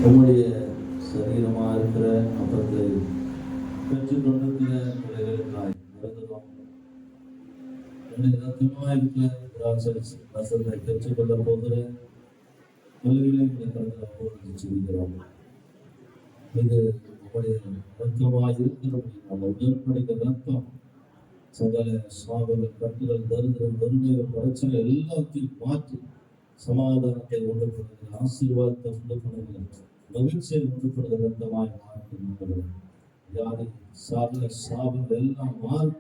உங்களுடைய சரீரமாக இருக்கிற அப்பத்தை பெற்றுக்கொண்டிருக்கிற பிள்ளைகளுக்காய் வருகிறோம். என்னுடைய ரத்தமாக இருக்கிற ரசத்தை பெற்றுக்கொள்ள போகிற பிள்ளைகளை கருத்தில் சொல்கிறோம். இது உங்களுடைய ரத்தமாக இருக்கிற நம்ம உடற்படுகிற ரத்தம் சகல சாபங்கள், கட்டுகள், தரித்திரம், வறுமைகள், பிரச்சனை எல்லாத்தையும் மாற்றி சமாதானத்தை உண்டு பண்ணுகிற, ஆசீர்வாதத்தை உண்டு பண்ணுகிற, மகிழ்ச்சியை உண்டு பண்ணுகிற ரத்தமாய் மாற்றி யாரை சாப சாபங்கள் எல்லாம் மாறி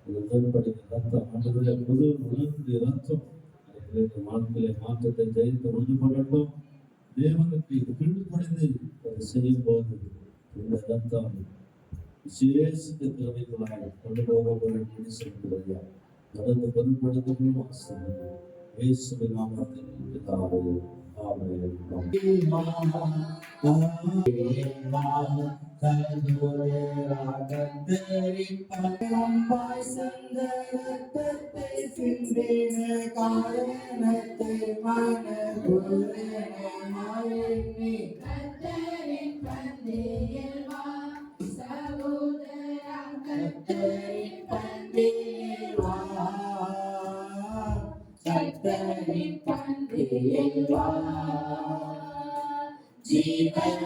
உடன்படுகிற ரத்தம் ஆண்டுகளை உடனுடைய ரத்தம் வாழ்க்கையில மாற்றத்தை ஜெயித்து உண்டு பண்ணட்டும். தேவனுக்கு கீழ்ப்படிந்து அதை செய்யும் போது இந்த ரத்தம் விசேஷித்த திறமைகளாக கொண்டு போகப்படும் சொல்லுகிறார். நடந்து பொருட்படுத்தவும் ஆசீர்வாதம் இயேசுவின் நாமத்தில் பிதாவே ஆமென். जीवन